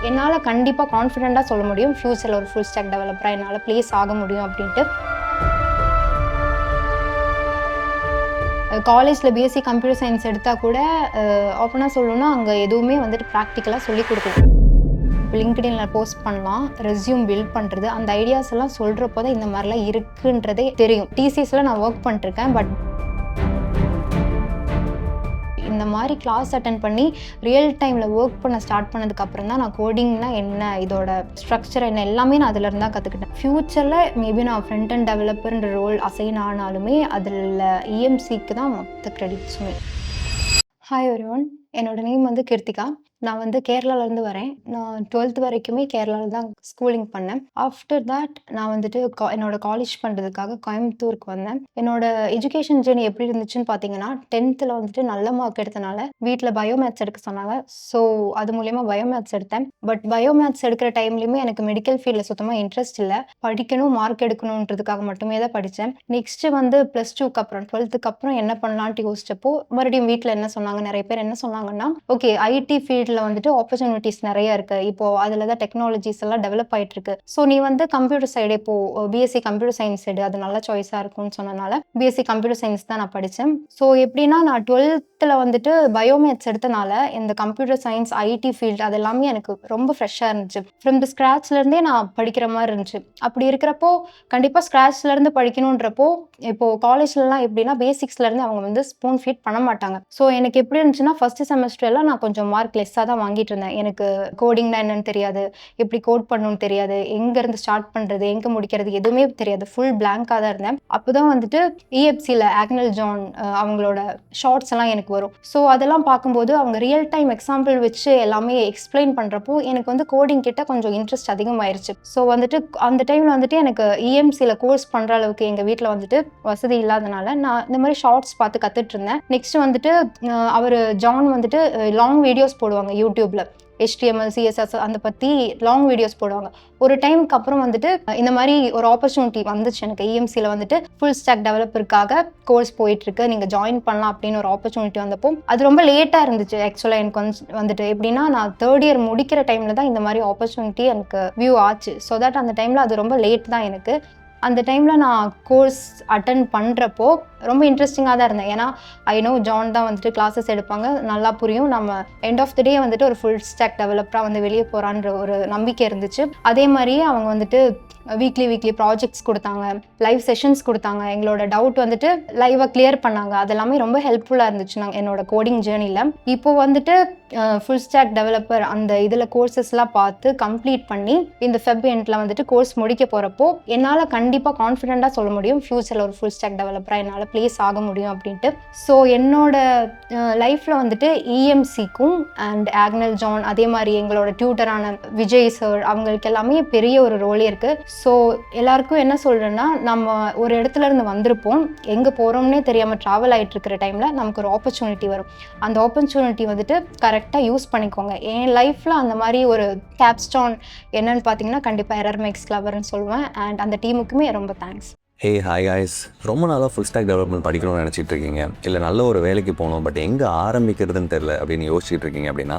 என்னால் கண்டிப்பாக கான்ஃபிடென்ட்டாக சொல்ல முடியும் ஃப்யூச்சரில் ஒரு ஃபுல் ஸ்டாக் டெவலப்பராக என்னால் ப்ளேஸ் ஆக முடியும் அப்படின்ட்டு. காலேஜில் பிஎஸ்சி கம்ப்யூட்டர் சயின்ஸ் எடுத்தால் கூட ஓப்பனாக சொல்லணும்னா அங்கே எதுவுமே வந்துட்டு ப்ராக்டிக்கலாக சொல்லிக் கொடுக்கல. லிங்க்டின்ல போஸ்ட் பண்ணலாம், ரெஸ்யூம் பில்ட் பண்ணுறது, அந்த ஐடியாஸ் எல்லாம் சொல்கிறப்போ தான் இந்த மாதிரிலாம் இருக்குன்றதே தெரியும். டிசிஎஸில் நான் ஒர்க் பண்ணிட்டுருக்கேன். பட் இந்த மாதிரி கிளாஸ் அட்டென்ட் பண்ணி ரியல் டைமில் ஒர்க் பண்ண ஸ்டார்ட் பண்ணதுக்கப்புறம் தான் நான் கோடிங்னா என்ன, இதோட ஸ்ட்ரக்சர் என்ன, எல்லாமே நான் அதில் இருந்தால் கற்றுக்கிட்டேன். ஃப்யூச்சரில் மேபி நான் ஃப்ரண்ட் அண்ட் டெவலப்பர்ன்ற ரோல் அசைன் ஆனாலுமே அதில் இஎம்சிக்கு தான் மொத்த கிரெடிட்ஸுமே. ஹாய் எவ்ரிவன், என்னோட நேம் வந்து கிருத்திகா. நான் வந்து கேரளாவிலேருந்து வரேன். நான் 12th வரைக்குமே கேரளாவில் தான் ஸ்கூலிங் பண்ணேன். ஆஃப்டர் தட் நான் வந்துட்டு என்னோட காலேஜ் பண்ணுறதுக்காக கோயம்புத்தூருக்கு வந்தேன். என்னோட எஜுகேஷன் ஜேர்னி எப்படி இருந்துச்சுன்னு பார்த்தீங்கன்னா, 10th வந்துட்டு நல்ல மார்க் எடுத்தனால வீட்டில் பயோமேத்ஸ் எடுக்க சொன்னாங்க. ஸோ அது மூலயமா பயோமேத்ஸ் எடுத்தேன். பட் பயோமேத்ஸ் எடுக்கிற டைம்லையுமே எனக்கு மெடிக்கல் ஃபீல்டில் சுத்தமாக இன்ட்ரெஸ்ட் இல்லை. படிக்கணும், மார்க் எடுக்கணுன்றதுக்காக மட்டுமே தான் படித்தேன். நெக்ஸ்ட்டு வந்து +2க்கு அப்புறம் 12th அப்புறம் என்ன பண்ணலான்ட்டு யோசிச்சப்போ மறுபடியும் வீட்டில் என்ன சொன்னாங்க, நிறைய பேர் என்ன சொன்னாங்கன்னா, ஓகே ஐடி ஃபீல்டில் வந்துட்டு ஆப்பர்ச்சுனிட்டிஸ் நிறைய இருக்குது, இப்போ அதில் தான் டெக்னாலஜிஸ் எல்லாம் டெவலப் ஆகிட்டு இருக்கு. ஸோ நீ வந்து கம்ப்யூட்டர் சைடு இப்போ பிஎஸ்சி கம்ப்யூட்டர் சயின்ஸ் எடு, அது நல்ல சாய்ஸாக இருக்கும்னு சொன்னனால பிஎஸ்சி கம்ப்யூட்டர் சயின்ஸ் தான் நான் படித்தேன். ஸோ எப்படின்னா நான் 12th வந்துட்டு பயோமேத்ஸ் எடுத்தனால இந்த கம்ப்யூட்டர் சயின்ஸ் ஐடி ஃபீல்டு அது எல்லாமே எனக்கு ரொம்ப ஃப்ரெஷ்ஷாக இருந்துச்சு. ஃப்ரம் தி ஸ்க்ராட்ச்லேருந்தே நான் படிக்கிற மாதிரி இருந்துச்சு. அப்படி இருக்கிறப்போ கண்டிப்பாக ஸ்க்ராட்ச்லேருந்து படிக்கணுன்றப்போ இப்போது காலேஜ்லலாம் எப்படின்னா பேசிக்ஸ்லேருந்து அவங்க வந்து ஸ்பூன் ஃபீட் பண்ண மாட்டாங்க. ஸோ எனக்கு எப்படி இருந்துச்சுன்னா ஃபஸ்ட்டு செமஸ்டர்லாம் நான் கொஞ்சம் மார்க் லெஸ்ஸாக தான் வாங்கிட்டு இருந்தேன். எனக்கு கோடிங்னா என்னன்னு தெரியாது, எப்படி கோட் பண்ணணும்னு தெரியாது, எங்கேருந்து ஸ்டார்ட் பண்ணுறது எங்கே முடிக்கிறது எதுவுமே தெரியாது. ஃபுல் பிளாங்காக தான் இருந்தேன். அப்போ தான் வந்துட்டு EFCயில் ஆக்னல் ஜான் அவங்களோட ஷார்ட்ஸ் எல்லாம் எனக்கு வரும். ஸோ அதெல்லாம் பார்க்கும்போது அவங்க ரியல் டைம் எக்ஸாம்பிள் வச்சு எல்லாமே எக்ஸ்பிளைன் பண்ணுறப்போ எனக்கு வந்து கோடிங் கிட்ட கொஞ்சம் இன்ட்ரெஸ்ட் அதிகமாயிருச்சு. ஸோ வந்துட்டு அந்த டைமில் வந்துட்டு எனக்கு EMCயில் கோர்ஸ் பண்ணுற அளவுக்கு எங்கள் வீட்டில் வந்துட்டு வசதி இல்லாதனால நான் இந்த மாதிரி ஷார்ட்ஸ் பார்த்து கற்றுட்டு இருந்தேன். நெக்ஸ்ட் வந்துட்டு அவர் ஜான் வந்துட்டு லாங் வீடியோஸ் போடுவாங்க யூடியூப்ல, HTML CSS அந்த பற்றி லாங் வீடியோஸ் போடுவாங்க. ஒரு டைமுக்கு அப்புறம் வந்துட்டு இந்த மாதிரி ஒரு ஆப்பர்ச்சுனிட்டி வந்துச்சு எனக்கு. EMCயில் வந்துட்டு ஃபுல் ஸ்டாக் டெவலப்பருக்காக கோர்ஸ் போயிட்டுருக்கு, நீங்கள் ஜாயின் பண்ணலாம் அப்படின்னு ஒரு ஆப்பர்ச்சுனிட்டி வந்தப்போ அது ரொம்ப லேட்டாக இருந்துச்சு. ஆக்சுவலாக எனக்கு வந்துட்டு எப்படின்னா நான் 3rd இயர் முடிக்கிற டைமில் தான் இந்த மாதிரி ஆப்பர்ச்சுனிட்டி எனக்கு வியூ ஆச்சு. ஸோ தட் அந்த டைமில் அது ரொம்ப லேட் தான் எனக்கு. அந்த டைமில் நான் கோர்ஸ் அட்டன் பண்ணுறப்போ ரொம்ப இன்ட்ரெஸ்டிங்காக தான் இருந்தேன். ஏன்னா ஜான் தான் வந்துட்டு கிளாஸஸ் எடுப்பாங்க, நல்லா புரியும், நம்ம எண்ட் ஆஃப் த டே வந்துட்டு ஒரு ஃபுல் ஸ்டாக் டெவலப்பராக வந்து வெளியே போகிறான்ற ஒரு நம்பிக்கை இருந்துச்சு. அதே மாதிரியே அவங்க வந்துட்டு வீக்லி ப்ராஜெக்ட்ஸ் கொடுத்தாங்க, லைவ் செஷன்ஸ் கொடுத்தாங்க, எங்களோட டவுட் வந்துட்டு லைவாக கிளியர் பண்ணாங்க. அதெல்லாமே ரொம்ப ஹெல்ப்ஃபுல்லாக இருந்துச்சு என்னோட கோடிங் ஜேர்னியில். இப்போ வந்துட்டு ஃபுல் ஸ்டாக் டெவலப்பர் அந்த இதில் கோர்சஸ்லாம் பார்த்து கம்ப்ளீட் பண்ணி இந்த ஃபெப் எண்டில் வந்துட்டு கோர்ஸ் முடிக்க போகிறப்போ என்னால் கண்டிப்பாக கான்ஃபிடென்ட்டாக சொல்ல முடியும் ஃப்யூச்சரில் ஒரு ஃபுல் ஸ்டாக் டெவலப்பராக என்னால் ப்ளேஸ் ஆக முடியும் அப்படின்ட்டு. ஸோ என்னோட லைஃப்பில் வந்துட்டு EMCக்கும் அண்ட் ஆக்னல் ஜான், அதே மாதிரி எங்களோட டியூட்டரான விஜய் சார், அவங்களுக்கு எல்லாமே பெரிய ஒரு ரோலே இருக்குது. ஸோ எல்லாருக்கும் என்ன சொல்கிறேன்னா, நம்ம ஒரு இடத்துல இருந்து வந்திருப்போம், எங்கே போகிறோம்னே தெரியாமல் ட்ராவல் ஆகிட்டு இருக்கிற டைமில் நமக்கு ஒரு ஆப்பர்ச்சுனிட்டி வரும். அந்த ஆப்பர்ச்சுனிட்டி வந்துட்டு கரெக்டாக யூஸ் பண்ணிக்கோங்க. என் லைஃப்பில் அந்த மாதிரி ஒரு கேப்ஸ்டோன் என்னன்னு பார்த்தீங்கன்னா கண்டிப்பாக எரர் மேக்ஸ் கிளவர்னு சொல்லுவேன். அண்ட் அந்த டீமுக்குமே ரொம்ப தேங்க்ஸ். ஹாய் காய்ஸ், ரொம்ப நாளாக ஃபுல் ஸ்டாக் டெவலப்மெண்ட் படிக்கணும்னு நினச்சிட்டு இருக்கீங்க, இல்லை நல்ல ஒரு வேலைக்கு போகணும் பட் எங்கே ஆரம்பிக்கிறதுன்னு தெரில அப்படின்னு யோசிச்சுட்டு இருக்கீங்க அப்படின்னா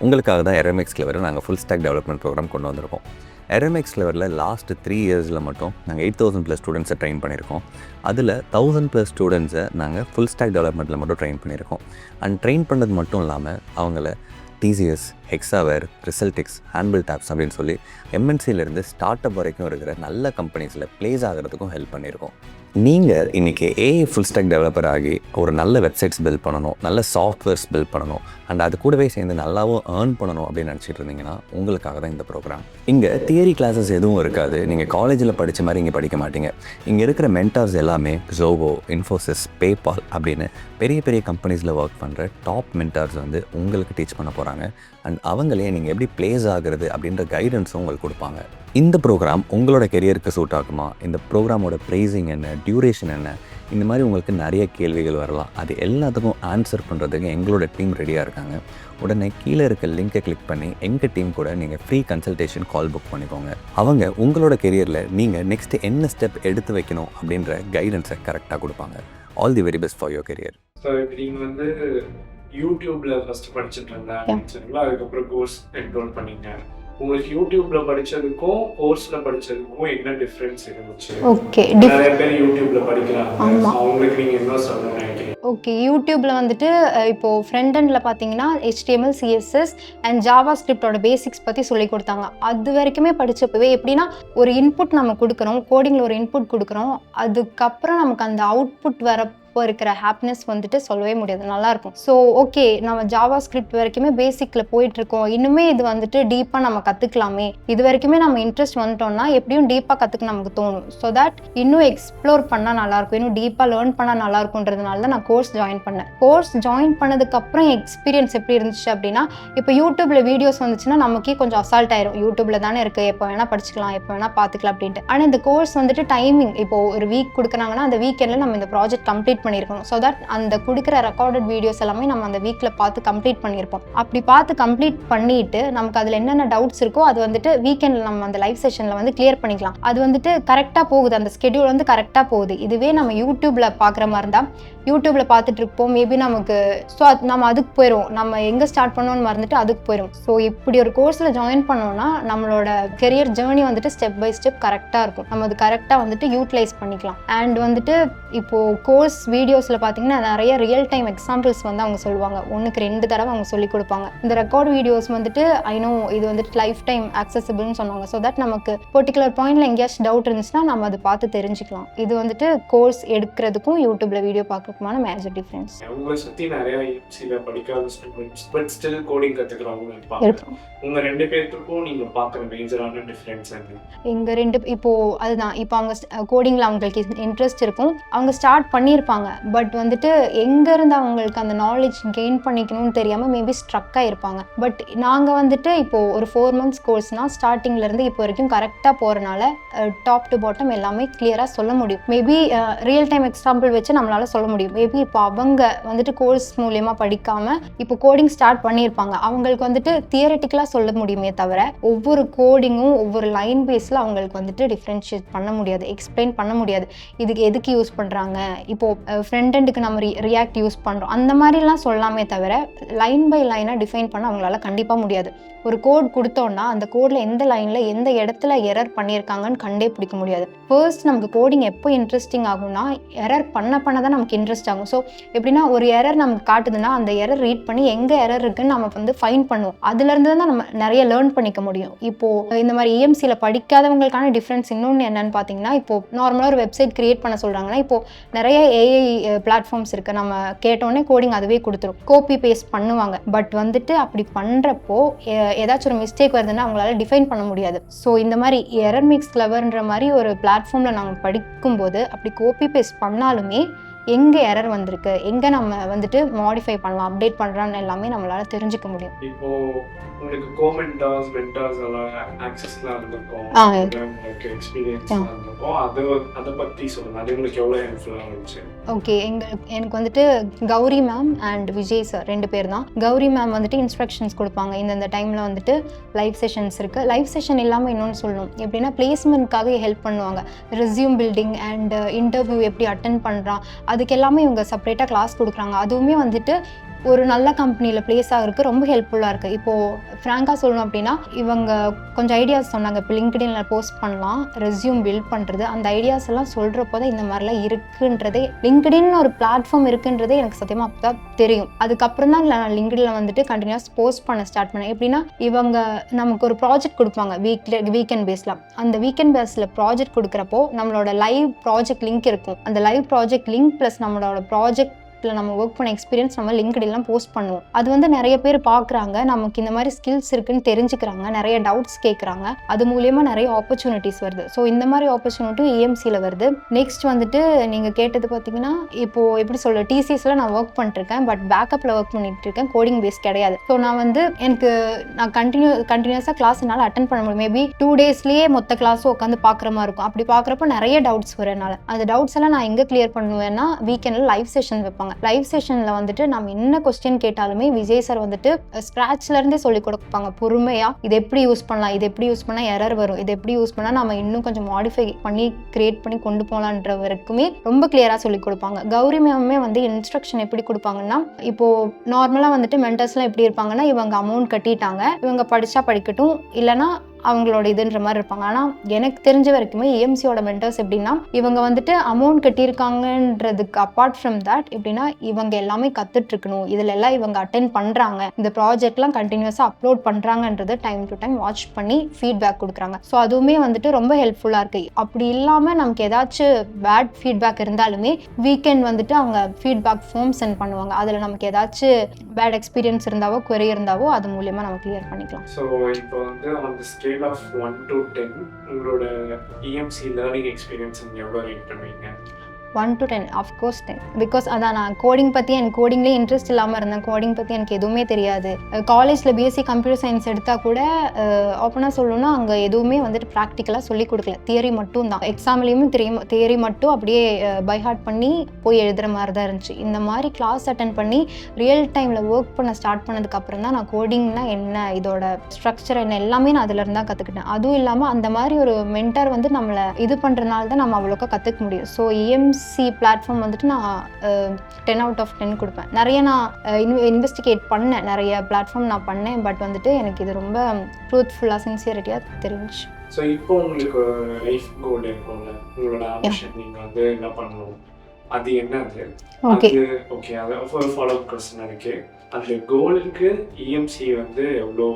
உங்களுக்காக தான் எரர் மேக்ஸ் கிளவர் நாங்கள் ஃபுல் ஸ்டாக் டெவலப்மெண்ட் ப்ரோக்ராம் கொண்டு வந்திருக்கோம். எரர் மேக்ஸ் கிளவரில் லாஸ்ட் 3 இயர்ஸில் மட்டும் நாங்கள் 8000+ ஸ்டூடெண்ட்ஸை ட்ரெயின் பண்ணியிருக்கோம். அதில் 1000+ ஸ்டூடெண்ட்ஸை நாங்கள் ஃபுல் ஸ்டாக் டெவலப்மெண்ட்டில் மட்டும் ட்ரெயின் பண்ணியிருக்கோம். அண்ட் ட்ரெயின் பண்ணது மட்டும் இல்லாமல் அவங்கள TCS, Hexaware, RisultX, Handbill Tabs அப்படின்னு சொல்லி MNCலேருந்து ஸ்டார்ட் அப் வரைக்கும் இருக்கிற நல்ல கம்பெனிஸில் ப்ளேஸ் ஆகிறதுக்கும் ஹெல்ப் பண்ணியிருக்கோம். நீங்கள் இன்றைக்கி AI ஃபுல் ஸ்டாக் டெவலப்பர் ஆகி ஒரு நல்ல வெப்சைட்ஸ் பில்ட் பண்ணணும், நல்ல சாஃப்ட்வேர்ஸ் பில்ட் பண்ணணும், அண்ட் அது கூடவே சேர்ந்து நல்லாவும் ஏர்ன் பண்ணணும் அப்படின்னு நினச்சிட்டு இருந்தீங்கன்னா உங்களுக்காக தான் இந்த ப்ரோக்ராம். இங்கே தியரி கிளாஸஸ் எதுவும் இருக்காது, நீங்கள் காலேஜில் படித்த மாதிரி இங்கே படிக்க மாட்டீங்க. இங்கே இருக்கிற மென்டார்ஸ் எல்லாமே Zoho, Infosys, PayPal அப்படின்னு பெரிய பெரிய கம்பெனிஸில் ஒர்க் பண்ணுற டாப் மென்டார்ஸ் வந்து உங்களுக்கு டீச் பண்ண போகிறாங்க. அண்ட் அவங்களே நீங்கள் எப்படி ப்ளேஸ் ஆகிறது அப்படின்ற கைடன்ஸும் உங்களுக்கு கொடுப்பாங்க. இந்த ப்ரோக்ராம் உங்களோட கெரியருக்கு சூட் ஆகுமா, இந்த ப்ரோக்ராமோட ப்ரைஸிங் என்ன, டியூரேஷன் என்ன, இந்த மாதிரி உங்களுக்கு நிறைய கேள்விகள் வரலாம். அது எல்லாத்துக்கும் ஆன்சர் பண்ணுறதுக்கு எங்களோட டீம் ரெடியாக இருக்காங்க. உடனே கீழே இருக்க லிங்கை கிளிக் பண்ணி எங்கள் டீம் கூட நீங்கள் ஃப்ரீ கன்சல்டேஷன் கால் புக் பண்ணிக்கோங்க. அவங்க உங்களோட கெரியரில் நீங்கள் நெக்ஸ்ட் என்ன ஸ்டெப் எடுத்து வைக்கணும் அப்படின்ற கைடன்ஸை கரெக்டாக கொடுப்பாங்க. All the very best for your career. So இப்போ நீங்கள் வந்து யூடியூப்பில் ஃபஸ்ட்டு படிச்சுட்டு இருந்தேன், அதுக்கப்புறம் கோர்ஸ் என்ரோல் பண்ணிங்க. உங்களுக்கு யூடியூப்ல படிச்சதுக்கும் கோர்ஸ்ல படிச்சதுக்கும் என்ன டிஃபரன்ஸ் இருந்துச்சு? ஓகே நிறைய பேர் யூடியூப்ல படிக்கிறாங்க. அவங்களுக்கு நீங்க என்ன சொல்லணும்னு நினைக்கிறீங்க? ஓகே, யூடியூப்ல வந்துட்டு இப்போ ஃப்ரண்ட் எண்ட்ல பார்த்தீங்கன்னா HTML, CSS அண்ட் ஜாவா ஸ்கிரிப்டோட பேசிக்ஸ் பற்றி சொல்லி கொடுத்தாங்க. அது வரைக்குமே படிச்சப்பவே எப்படின்னா ஒரு இன்புட் நம்ம கொடுக்குறோம், கோடிங்கில் ஒரு இன்புட் கொடுக்குறோம், அதுக்கப்புறம் நமக்கு அந்த அவுட்புட் வரப்போ இருக்கிற ஹாப்பினஸ் வந்துட்டு சொல்லவே முடியாது, நல்லாயிருக்கும். ஸோ ஓகே, நம்ம ஜாவா ஸ்கிரிப்ட் வரைக்குமே பேசிக்கில் போயிட்டுருக்கோம், இன்னுமே இது வந்துட்டு டீப்பாக நம்ம கற்றுக்கலாமே, இது வரைக்குமே நம்ம இன்ட்ரெஸ்ட் வந்துட்டோம்னா எப்படியும் டீப்பாக கற்றுக்க நமக்கு தோணும். ஸோ தட் இன்னும் எக்ஸ்ப்ளோர் பண்ணால் நல்லாயிருக்கும், இன்னும் டீப்பாக லேர்ன் பண்ணால் நல்லாயிருக்குன்றதுனால தான் நான் கோர்ஸ் ஜாயின் பண்ணேன். கோர்ஸ் ஜாயின் பண்ணதுக்கப்புறம் எக்ஸ்பீரியன்ஸ் எப்படி இருந்துச்சு அப்படின்னா, இப்போ யூடியூப்ல வீடியோஸ் வந்துச்சுன்னா நமக்கே கொஞ்சம் அசால்ட் ஆயிரும், யூடியூப்ல தானே இருக்குது, எப்போ வேணால் படிச்சுக்கலாம், எப்போ வேணால் பார்த்துக்கலாம் அப்படின்ட்டு. ஆனால் இந்த கோர்ஸ் வந்துட்டு டைமிங், இப்போ ஒரு வீக் கொடுக்குறாங்கன்னா அந்த வீக்கெண்டில் நம்ம இந்த ப்ராஜெக்ட் கம்ப்ளீட் பண்ணியிருக்கணும். ஸோ தட் அந்த கொடுக்குற ரெக்கார்டட் வீடியோஸ் எல்லாமே நம்ம அந்த வீக்கில் பார்த்து கம்ப்ளீட் பண்ணியிருப்போம். அப்படி பார்த்து கம்ப்ளீட் பண்ணிட்டு நமக்கு அதில் என்னென்ன டவுட்ஸ் இருக்கோ அது வந்துட்டு வீக்கெண்டில் நம்ம அந்த லைவ் செஷனில் வந்து கிளியர் பண்ணிக்கலாம். அது வந்துட்டு கரெக்டாக போகுது, அந்த ஸ்கெடியூல் வந்து கரெக்டாக போகுது. இதுவே நம்ம யூடியூப்ல பார்க்குற மாதிரி இருந்தால் யூடியூப்ல பார்த்துட்டு இருப்போம், மேபி நமக்கு ஸோ நம்ம அதுக்கு போயிடும், நம்ம எங்கே ஸ்டார்ட் பண்ணோன்னு மறந்துட்டு அதுக்கு போயிடும். ஸோ இப்படி ஒரு கோர்ஸில் ஜாயின் பண்ணோம்னா நம்மளோட கெரியர் ஜேர்னி வந்துட்டு ஸ்டெப் பை ஸ்டெப் கரெக்டாக இருக்கும், நம்ம அது கரெக்டாக வந்துட்டு யூட்டிலைஸ் பண்ணிக்கலாம். அண்ட் வந்துட்டு இப்போது கோர்ஸ் வீடியோஸில் பார்த்தீங்கன்னா நிறைய ரியல் டைம் எக்ஸாம்பிள்ஸ் வந்து அவங்க சொல்லுவாங்க, 1-2 தடவை அவங்க சொல்லிக் கொடுப்பாங்க. இந்த ரெக்கார்ட் வீடியோஸ் வந்துட்டு ஐநோ இது வந்துட்டு லைஃப் டைம் ஆக்சசபிள்னு சொன்னாங்க. ஸோ தட் நமக்கு பர்டிகுலர் பாயிண்ட்ல எங்கேயாச்சும் டவுட் இருந்துச்சுன்னா நம்ம அதை பார்த்து தெரிஞ்சுக்கலாம். இது வந்துட்டு கோர்ஸ் எடுக்கிறதுக்கும் யூடியூப்ல வீடியோ பார்க்கறதுக்குமான மேஜர் டிஃபரன்ஸ். உங்களை சுற்றி நிறைய யூசியில் படிக்காத ஸ்டூடெண்ட்ஸ் பட் ஸ்டில் கோடிங் கற்றுக்கிறவங்க இருப்பாங்க. உங்க 2 பேருக்கும் நீங்க பார்க்குற மேஜரான டிஃபரன்ஸ் என்ன? எங்க 2 இப்போ அதுதான், இப்போ அவங்க கோடிங்கில் அவங்களுக்கு இன்ட்ரெஸ்ட் இருக்கும், அவங்க ஸ்டார்ட் பண்ணியிருப்பாங்க, பட் வந்துட்டு எங்கேருந்து அவங்களுக்கு அந்த நாலேஜ் கெயின் பண்ணிக்கணும்னு தெரியாமல் மேபி ஸ்ட்ரக் ஆகிருப்பாங்க. பட் நாங்கள் வந்துட்டு இப்போது ஒரு 4 months கோர்ஸ்னால் ஸ்டார்டிங்லேருந்து இப்போ வரைக்கும் கரெக்டாக போகிறனால டாப் டு பாட்டம் எல்லாமே கிளியராக சொல்ல முடியும். மேபி ரியல் டைம் எக்ஸாம்பிள் வச்சு நம்மளால் சொல்ல முடியும். மேபி இப்போ அவங்க வந்துட்டு கோர்ஸ் மூலியமாக படிக்காமல் இப்போ கோடிங் ஸ்டார்ட் பண்ணியிருப்பாங்க, அவங்களுக்கு வந்துட்டு தியரட்டிக்கலாக சொல்ல முடியுமே தவிர ஒவ்வொரு கோடிங்கும் ஒவ்வொரு லைன் பேஸில் அவங்களுக்கு வந்துட்டு டிஃப்ரென்ஷியேட் பண்ண முடியாது, எக்ஸ்பிளைன் பண்ண முடியாது. இதுக்கு எதுக்கு யூஸ் பண்ணுறாங்க, இப்போது ஃப்ரண்ட் எண்டுக்கு நம்ம ரியாக்ட் யூஸ் பண்ணுறோம், அந்த மாதிரிலாம் சொல்லாமே தவிர லைன் பை லைனாக டிஃபைன் பண்ண அவங்களால கண்டிப்பாக முடியாது. ஒரு கோட் கொடுத்தோன்னா அந்த கோடில் எந்த லைனில் எந்த இடத்துல எரர் பண்ணியிருக்காங்கன்னு கண்டே பிடிக்க முடியாது. ஃபர்ஸ்ட் நமக்கு கோடிங் எப்போ இன்ட்ரெஸ்டிங் ஆகும்னா எரர் பண்ண தான் நமக்கு இன்ட்ரெஸ்ட் ஆகும். ஸோ எப்படின்னா ஒரு எரர் நமக்கு காட்டுதுன்னா அந்த எரர் ரீட் பண்ணி எங்கே எரர் இருக்குன்னு நம்ம வந்து ஃபைன் பண்ணுவோம், அதுலேருந்து தான் நம்ம நிறைய லேர்ன் பண்ணிக்க முடியும். இப்போது இந்த மாதிரி EMCயில் படிக்காதவங்களுக்கான டிஃப்ரென்ஸ் இன்னொன்று என்னென்னு பார்த்தீங்கன்னா, இப்போது நார்மலாக ஒரு வெப்சைட் கிரியேட் பண்ண சொல்கிறாங்கன்னா இப்போது நிறைய AI பிளாட்ஃபார்ம்ஸ் இருக்குது, நம்ம கேட்டோன்னே கோடிங் அதுவே கொடுத்துரும், காப்பி பேஸ்ட் பண்ணுவாங்க. பட் வந்துட்டு அப்படி பண்ணுறப்போ ஏதாச்சும் ஒரு மிஸ்டேக் வருதுன்னா அவங்களால டிஃபைன் பண்ண முடியாது. ஸோ இந்த மாதிரி எரர் மேக்ஸ் கிளவர்ன்ற மாதிரி ஒரு பிளாட்ஃபார்மில் நம்ம படிக்கும்போது அப்படி காப்பி பேஸ்ட் பண்ணாலுமே எங்கே எரர் வந்திருக்கு, எங்கே நம்ம வந்துட்டு மாடிஃபை பண்ணலாம், அப்டேட் பண்ணுறான்னு எல்லாமே நம்மளால் தெரிஞ்சுக்க முடியும். இப்போது உங்களுக்கு கோமெண்டாஸ் வெண்டாஸ் எல்லாம் ஆக்சஸ்லாம் இருந்திருக்கும், உங்களுக்கு எக்ஸ்பீரியன்ஸ்லாம் இருந்திருக்கும், அதை பற்றி சொல்லுங்கள், அது உங்களுக்கு எவ்வளோ ஹெல்ப்ஃபுல்லாக இருந்துச்சு? ஓகே, எனக்கு வந்துட்டு Gowri ma'am and Vijay sir 2 பேர் தான். கௌரி மேம் வந்துட்டு இன்ஸ்ட்ரக்ஷன்ஸ் கொடுப்பாங்க, இந்த டைமில் வந்துட்டு லைவ் செஷன்ஸ் இருக்குது. லைவ் செஷன் இல்லாமல் இன்னொன்று சொல்லணும், எப்படின்னா பிளேஸ்மெண்ட்காக ஹெல்ப் பண்ணுவாங்க, ரெஸ்யூம் பில்டிங் அண்ட் இன்டர்வியூ எப்படி அட்டென்ட் பண்ணுறான் அதுக்கு எல்லாமே இவங்க செப்பரேட்டாக கிளாஸ் கொடுக்குறாங்க. அதுவுமே வந்துட்டு ஒரு நல்ல கம்பெனியில் ப்ளேஸ் ஆகிறதுக்கு ரொம்ப ஹெல்ப்ஃபுல்லாக இருக்குது. இப்போது ஃப்ராங்காக சொல்லணும் அப்படின்னா இவங்க கொஞ்சம் ஐடியாஸ் சொன்னாங்க, இப்போ லிங்க்டின்ல போஸ்ட் பண்ணலாம், ரெஸ்யூம் பில்ட் பண்ணுறது, அந்த ஐடியாஸ் எல்லாம் சொல்கிறப்போ தான் இந்த மாதிரிலாம் இருக்குன்றதே, லிங்க்டின் ஒரு பிளாட்ஃபார்ம் இருக்குன்றதே எனக்கு சத்தியமாக அப்போ தான் தெரியும். அதுக்கப்புறம் தான் நான் லிங்க்டின்ல வந்துட்டு கண்டினியூஸ் போஸ்ட் பண்ண ஸ்டார்ட் பண்ணேன். எப்படின்னா இவங்க நமக்கு ஒரு ப்ராஜெக்ட் கொடுப்பாங்க வீக்கெண்ட் பேஸில், அந்த வீக்கெண்ட் பேஸில் ப்ராஜெக்ட் கொடுக்குறப்போ நம்மளோட லைவ் ப்ராஜெக்ட் லிங்க் இருக்கும், அந்த லைவ் ப்ராஜெக்ட் லிங்க் ப்ளஸ் நம்மளோட ப்ராஜெக்ட் நம்ம ஒர்க் பண்ண எக்ஸ்பீரியன்ஸ் நம்ம லிங்க்டின்லாம் போஸ்ட் பண்ணுவோம். அது வந்து நிறைய பேர் பார்க்குறாங்க, நமக்கு இந்த மாதிரி ஸ்கில்ஸ் இருக்குன்னு தெரிஞ்சுக்கிறாங்க, நிறைய டவுட்ஸ் கேட்குறாங்க, அது மூலியமாக நிறைய ஆப்பர்ச்சுனிட்டிஸ் வருது. ஸோ இந்த மாதிரி ஆப்பர்ச்சுனிட்டி EMCயில் வருது. நெக்ஸ்ட் வந்துட்டு நீங்கள் கேட்டது பார்த்தீங்கன்னா, இப்போது எப்படி சொல்ல, TCSல நான் ஒர்க் பண்ணிட்டுருக்கேன், பட் பேக்கப்பில் ஒர்க் பண்ணிட்டு இருக்கேன், கோடிங் பேஸ் கிடையாது. ஸோ நான் வந்து நான் கண்டினியூஸாக கிளாஸ் என்னால் அட்டன் பண்ண முடியும். மேபி 2 daysலேயே மொத்த கிளாஸும் உட்காந்து பார்க்குற மாதிரி இருக்கும். அப்படி பார்க்குறப்ப நிறைய டவுட்ஸ் வரனால அந்த டவுட்ஸ் எல்லாம் நான் எங்கே கிளியர் பண்ணுவேன்னா வீக்கெண்டில் லைவ் செஷன் வைப்பாங்க. கொடுப்பாங்க. லைவ் செஷனில் வந்துட்டு நம்ம என்ன கொஸ்டின் கேட்டாலுமே விஜய் சார் வந்துட்டு ஸ்க்ராட்ச்லேருந்தே சொல்லிக் கொடுப்பாங்க பொறுமையாக. இது எப்படி யூஸ் பண்ணலாம், இது எப்படி யூஸ் பண்ணால் எரர் வரும், இது எப்படி யூஸ் பண்ணால் நம்ம இன்னும் கொஞ்சம் மாடிஃபை பண்ணி கிரியேட் பண்ணி கொண்டு போகலான்ற வரைக்குமே ரொம்ப கிளியராக சொல்லிக் கொடுப்பாங்க. கௌரி மேமே வந்து இன்ஸ்ட்ரக்ஷன் எப்படி கொடுப்பாங்கன்னா, இப்போது நார்மலாக வந்துட்டு மென்டர்ஸ்லாம் எப்படி இருப்பாங்கன்னா, இவங்க அமௌண்ட் கட்டிட்டாங்க, இவங்க படித்தா படிக்கட்டும், இல்லைனா அவங்களோட இதுன்ற மாதிரி இருப்பாங்க. ஆனால் எனக்கு தெரிஞ்ச வரைக்குமே EMCயோட மென்டர்ஸ் எப்படின்னா, இவங்க வந்துட்டு அமௌண்ட் கட்டியிருக்காங்கன்றதுக்கு அப்பார்ட் ஃப்ரம் தட் எப்படின்னா, இவங்க எல்லாமே கற்றுட்ருக்கணும், இதில் எல்லாம் இவங்க அட்டென்ட் பண்ணுறாங்க, இந்த ப்ராஜெக்ட்லாம் கண்டினியூஸாக அப்லோட் பண்ணுறாங்கன்றது டைம் டு டைம் வாட்ச் பண்ணி ஃபீட்பேக் கொடுக்குறாங்க. ஸோ அதுவுமே வந்துட்டு ரொம்ப ஹெல்ப்ஃபுல்லாக இருக்குது. அப்படி இல்லாமல் நமக்கு ஏதாச்சும் பேட் ஃபீட்பேக் இருந்தாலுமே வீக்கெண்ட் வந்துட்டு அவங்க ஃபீட்பேக் ஃபார்ம் சென்ட் பண்ணுவாங்க. அதில் நமக்கு ஏதாச்சும் பேட் எக்ஸ்பீரியன்ஸ் இருந்தாவோ query இருந்தாவோ அது மூலியமாக நம்ம கிளியர் பண்ணிக்கலாம். ஸோ இப்போ வந்து அந்த ஸ்கேல் ஆஃப் 1 to 10 உங்களோட EMC லேர்னிங் எக்ஸ்பீரியன்ஸ் நீங்கள் எவ்வளோ ரேட் பண்ணுவீங்க? 1 to 10 அஃப்கோர்ஸ் 10. பிகாஸ் அதான் நான் கோடிங் பற்றி எனக்கு கோடிங்லேயே இன்ட்ரெஸ்ட் இல்லாமல் இருந்தேன். கோடிங் பற்றி எனக்கு எதுவுமே தெரியாது. காலேஜில் BSc கம்ப்யூட்டர் சயின்ஸ் எடுத்தால் கூட ஓப்பனாக சொல்லணும்னா அங்கே எதுவுமே வந்துட்டு ப்ராக்டிக்கலாக சொல்லிக் கொடுக்கல, தியரி மட்டும் தான். எக்ஸாம்லேயுமே தியரி மட்டும் அப்படியே பை ஹார்ட் பண்ணி போய் எழுதுகிற மாதிரி தான் இருந்துச்சு. இந்த மாதிரி கிளாஸ் அட்டன் பண்ணி ரியல் டைமில் ஒர்க் பண்ண ஸ்டார்ட் பண்ணதுக்கப்புறம் தான் நான் கோடிங்னா என்ன, இதோட ஸ்ட்ரக்சர் என்ன, எல்லாமே நான் அதில் இருந்தால் கற்றுக்கிட்டேன். அதுவும் இல்லாமல் அந்த மாதிரி ஒரு மென்டர் வந்து நம்மளை இது பண்ணுறதுனால தான் நம்ம அவ்வளோக்கா கற்றுக்க முடியும். ஸோ EMC பிளாட்ஃபார்ம் வந்துட்டு நான் 10 out of 10 கொடுப்பேன். நிறைய நான் இன்வெஸ்டிகேட் பண்ணேன், நிறைய பிளாட்ஃபார்ம் நான் பண்ணேன். பட் வந்துட்டு எனக்கு இது ரொம்ப ட்ரூத்ஃபுல்லாக சின்சியரிட்டியாக தெரிஞ்சிச்சு. ஸோ இப்போ உங்களுக்கு லைஃப் கோல் இருக்கும்ல, உங்களோட ஆம்பிஷன் நீங்கள் வந்து என்ன பண்ணணும், அது என்னது? ஓகே ஓகே, அது ஒரு ஃபாலோ அப் கொஸ்டின் இருக்கு. அந்த கோலுக்கு EMC வந்து எவ்வளோ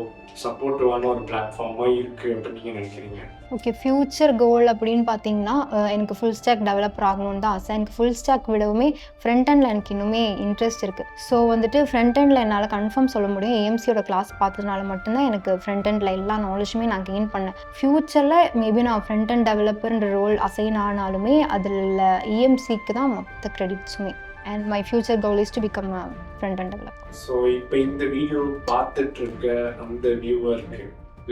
சப்போர்ட்டிவான ஒரு பிளாட்ஃபார்மாக இருக்குது அப்படின்னு நீங்கள் நினைக்கிறீங்க? ஓகே, ஃப்யூச்சர் கோல் அப்படின்னு பார்த்தீங்கன்னா எனக்கு ஃபுல் ஸ்டாக் டெவலப்பர் ஆகணும்னு தான் ஆசை. எனக்கு ஃபுல் ஸ்டாக் விடவுமே ஃப்ரண்ட் எண்டில் எனக்கு இன்னுமே இன்ட்ரெஸ்ட் இருக்குது. ஸோ வந்துட்டு ஃப்ரண்ட் எண்டில் என்னால் கன்ஃபார்ம் சொல்ல முடியும், EMCயோட கிளாஸ் பார்த்ததுனால மட்டும்தான் எனக்கு ஃப்ரண்ட் எண்டில் எல்லா நாலேஜுமே நான் கெயின் பண்ணேன். ஃப்யூச்சரில் மேபி நான் ஃப்ரண்ட் எண்ட் டெவலப்பர்ன்ற ரோல் அசைன் ஆனாலுமே அதில் EMCக்கு தான் மொத்த கிரெடிட்ஸுமே. And my future goal is to become a front-end developer. So இப்போ இந்த வீடியோ பார்த்துட்டு இருக்க அந்த வியூவருக்கு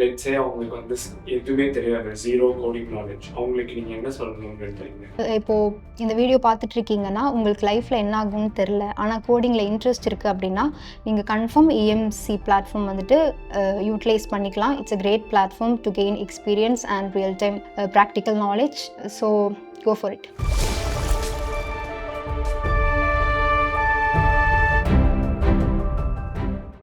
லெட்ஸே அவங்களுக்கு வந்து எதுவுமே தெரியாது, ஜீரோ கோடிங் நாலேஜ், அவங்களுக்கு நீங்கள் என்ன சொல்லணும்னு நினைக்கிறீங்க? இப்போது இந்த வீடியோ பார்த்துட்டு இருக்கீங்கன்னா உங்களுக்கு லைஃப்பில் என்ன ஆகும்னு தெரில, ஆனால் கோடிங்கில் இன்ட்ரெஸ்ட் இருக்குது அப்படின்னா நீங்கள் கன்ஃபார்ம் EMC பிளாட்ஃபார்ம் வந்துட்டு யூட்டிலைஸ் பண்ணிக்கலாம். It's a great platform to gain experience and real-time practical knowledge. So go for it.